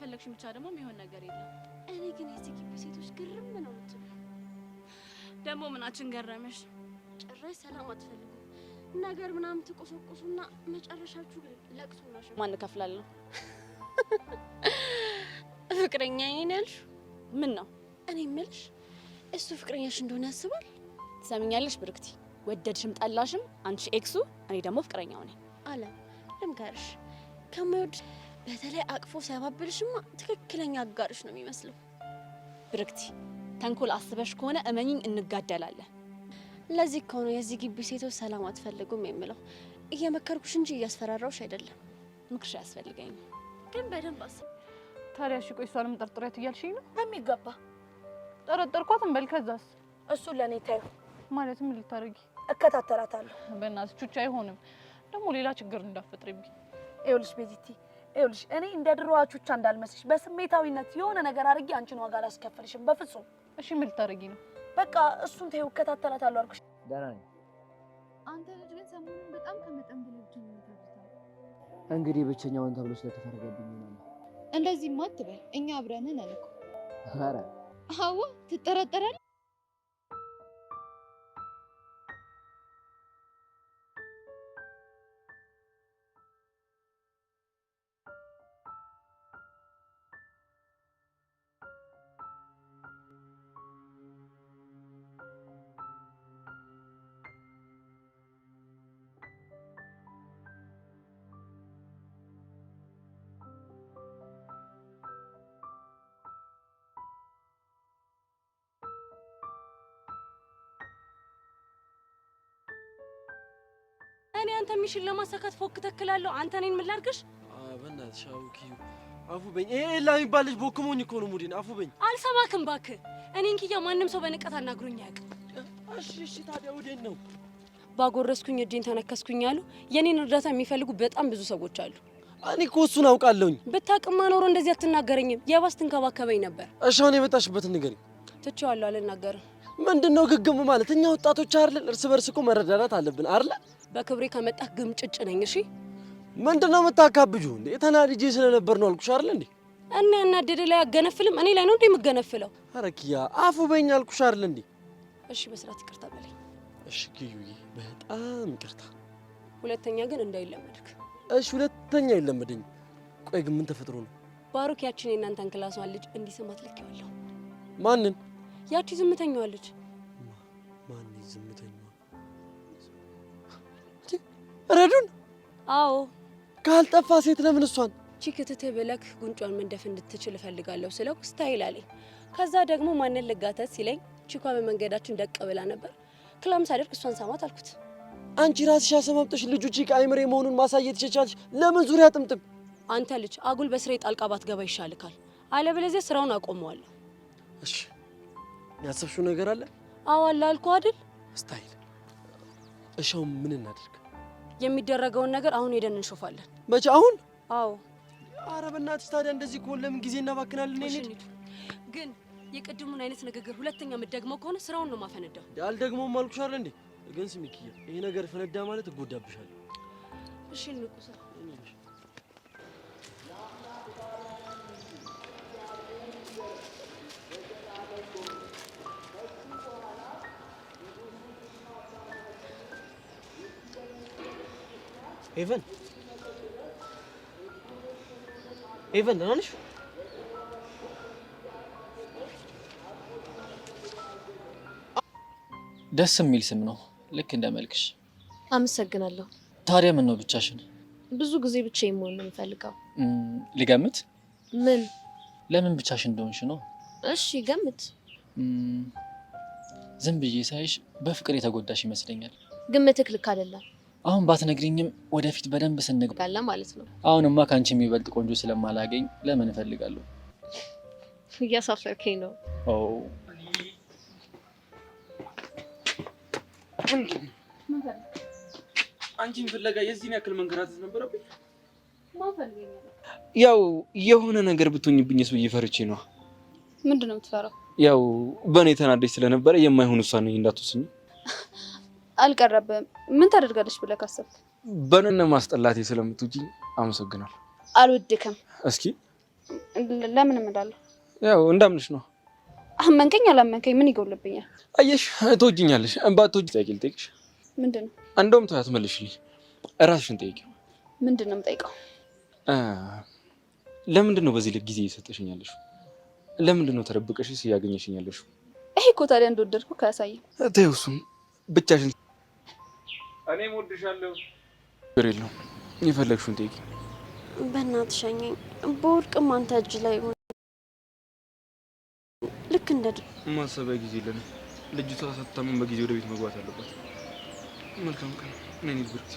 ከፈለግሽም ብቻ ደግሞ የሚሆን ነገር የለም። እኔ ግን የዚህ ግቢ ሴቶች ግርም ነው የምትሉ። ደግሞ ምናችን ገረመሽ? ጭራሽ ሰላም አትፈልጉ ነገር ምናምን ትቆሰቁሱና መጨረሻችሁ ለቅሶ ነው። ማን ከፍላለሁ? ፍቅረኛዬ ነው ያልሽ? ምን ነው? እኔ እምልሽ እሱ ፍቅረኛሽ እንደሆነ ያስባል? ትሰሚኛለሽ ብርክቲ፣ ወደድሽም ጠላሽም አንቺ ኤክሱ፣ እኔ ደግሞ ፍቅረኛው ነኝ። አለ ልምከርሽ፣ ከማይወድ በተለይ አቅፎ ሲያባብልሽማ ትክክለኛ አጋርሽ ነው የሚመስለው። ብርክቲ፣ ተንኮል አስበሽ ከሆነ እመኝኝ እንጋደላለን። ለዚህ ከሆነ የዚህ ግቢ ሴቶች ሰላም አትፈልጉም የምለው። እየመከርኩሽ እንጂ እያስፈራራውሽ አይደለም። ምክርሽ አያስፈልገኝም፣ ግን በደንብ አስብ። ታዲያ እሺ ቆይ እሷንም ጠርጥሬያት እያልሽኝ ነው? በሚገባ ጠረጠርኳት እንበል። ከዛስ? እሱን ለእኔ ታዩ። ማለት ምን ልታረጊ? እከታተላታለሁ። በእናትሽ ቹቻ አይሆንም። ደግሞ ሌላ ችግር እንዳትፈጥሪብኝ። ይኸውልሽ ቤዚቲ፣ ይኸውልሽ እኔ እንደ ድሮዋ ቹቻ እንዳልመስልሽ በስሜታዊነት የሆነ ነገር አድርጌ አንቺን ዋጋ አላስከፍልሽም በፍጹም። እሺ ምን ልታረጊ ነው? በቃ እሱን ተይው፣ እከታተላታለሁ አልኩሽ። ደህና ነኝ። አንተ ልጅ ግን ሰሞኑን በጣም ከመጠን በላይ ብቸኝነት አብዝተሃል። እንግዲህ ብቸኛውን ተብሎ ስለተፈረደብኝ ነው። እንደዚህማ አትበል፣ እኛ አብረን ነን እኮ። ኧረ አዎ ትጠራጠራለህ? እኔ አንተ ሚሽን ለማሳካት ፎክ ተክላለሁ። አንተ ነኝ ምን ላድርግሽ? በእናትሽ አውኪው አፉ በኝ። ኤላ የሚባል ልጅ ቦክሞኝ እኮ ነው ሙዲን። አፉ በኝ። አልሰማክም እባክህ። እኔን ኪያ ማንም ሰው በንቀት አናግሮኝ አያውቅም። እሺ ታዲያ ወዴት ነው? ባጎረስኩኝ እጄን ተነከስኩኝ አሉ። የኔን እርዳታ የሚፈልጉ በጣም ብዙ ሰዎች አሉ። እኔ እኮ እሱን አውቃለሁኝ። ብታውቅማ ኖሮ እንደዚህ አትናገረኝም። የባስ ትንከባከበኝ ነበር። እሺ አሁን የመጣሽበትን ንገሪኝ። ትቼዋለሁ፣ አልናገርም። ምንድነው ግግም ማለት? እኛ ወጣቶች አይደል? እርስ በርስ እኮ መረዳዳት አለብን አይደል? በክብሬ ከመጣህ ግምጭጭ ነኝ። እሺ ምንድነው የምታካብጁ እንዴ? ተናድጄ ስለነበር ነው አልኩሽ አይደል እንዴ? እና ያናደደ ላይ አገነፍልም። እኔ ላይ ነው እንዴ የምገነፍለው? ኧረ ኪያ አፉ በኝ አልኩሽ አይደል እንዴ? እሺ በስርዓት ይቅርታ በለኝ። እሺ ኪዩዬ በጣም ይቅርታ። ሁለተኛ ግን እንዳይለመድክ። እሺ ሁለተኛ አይለመደኝ። ቆይ ግን ምን ተፈጥሮ ነው? ባሩክ ያቺን የእናንተን ክላሷን ልጅ እንዲሰማት ልኬዋለሁ። ማንን? ያቺ ዝምተኛዋ ልጅ። ማን ዝምተኛዋ? ረዱን? አዎ ካልጠፋ ሴት ለምን እሷን ቺክትት ብለክ ጉንጯን መንደፍ እንድትችል እፈልጋለሁ ስለው ስታይል አለኝ። ከዛ ደግሞ ማንን ልጋተት ሲለኝ ቺኳ በመንገዳችን ደቅ ብላ ነበር። ክላም ሳደርግ እሷን ሳማት አልኩት። አንቺ ራስሽ አሰማምጠሽ ልጁ ቺክ አይምሬ መሆኑን ማሳየት ይቻልሽ። ለምን ዙሪያ ጥምጥም? አንተ ልጅ አጉል በስሬ ጣልቃ ባትገባ ይሻልካል። አለበለዚያ ስራውን አቆመዋለሁ። እሺ ያሰብሽው ነገር አለ? አዎ አለ አልኩህ አይደል? ስታይል። እሺ አሁን ምን እናድርግ? የሚደረገውን ነገር አሁን ሄደን እንሾፋለን። መቼ? አሁን? አዎ። ኧረ በእናትሽ ታዲያ እንደዚህ ከሆነ ለምን ጊዜ እናባክናለን? እኔ ግን የቅድሙን አይነት ንግግር ሁለተኛ የምትደግመው ከሆነ ስራውን ነው ማፈነዳው። አልደግሞም አልኩሽ አይደል እንዴ? ግን ስሚ ኪያ፣ ይሄ ነገር ፈነዳ ማለት እጎዳብሻለሁ። እሺ እንቁሳ። ኤቨን ደህና ነሽ? ደስ የሚል ስም ነው፣ ልክ እንደ መልክሽ። አመሰግናለሁ። ታዲያ ምን ነው ብቻሽን? ብዙ ጊዜ ብቻዬን መሆን ነው የምፈልገው። ልገምት? ምን? ለምን ብቻሽን እንደሆንሽ ነው? እሺ ገምት። ዝም ብዬ ሳይሽ በፍቅር የተጎዳሽ ይመስለኛል። ግምትክ ልክ አይደለም። አሁን ባትነግሪኝም ወደፊት በደንብ ስንግባባ ማለት ነው። አሁንማ ካንቺ የሚበልጥ ቆንጆ ስለማላገኝ ለምን እፈልጋለሁ? እያሳፈርከኝ ነው። ኦ አንቺን ፍለጋ የዚህን ያክል መንከራተት ነበረብኝ? ያው የሆነ ነገር ብትሆኝብኝስ ብዬ ፈርቼ ነው። ምንድነው የምትፈራው? ያው በእኔ ተናደሽ ስለነበረ የማይሆን ውሳኔ እንዳትወስኝ። አልቀረበም። ምን ታደርጋለች ብለህ ካሰብክ? በእኔ ማስጠላቴ ስለምትውጪኝ አመሰግናለሁ። አልወድክም። እስኪ ለምን እምላለሁ? ያው እንዳምንሽ ነው። አመንከኝ አላመንከኝ ምን ይጎልብኛል? አየሽ ትወጂኛለሽ። ባትወጂ ጠይቂ ልጠይቅሽ። ምንድን ነው? እንደውም ተው አትመልሽልኝ፣ እራስሽን ጠይቂው። ምንድን ነው የምጠይቀው? ለምንድን ነው በዚህ ልክ ጊዜ እየሰጠሽኛለሽ? ለምንድን ነው ተደብቀሽስ እያገኘሽኛለሽ? ይሄ እኮ ታዲያ እንደወደድኩ ካያሳየም። ተይው እሱን ብቻሽን። እኔም እወድሻለሁ። ችግር የለውም የፈለግሽውን ጠይቂ። በእናትሽ ሸኘኝ። በወርቅም አንተ እጅ ላይ ሆነ ልክ እንደ ማሰቢያ ጊዜ የለንም። ልጅቷ ሳትታመም በጊዜ ወደ ቤት መግባት አለባት። መልካም ቀን። ነኝ ብርት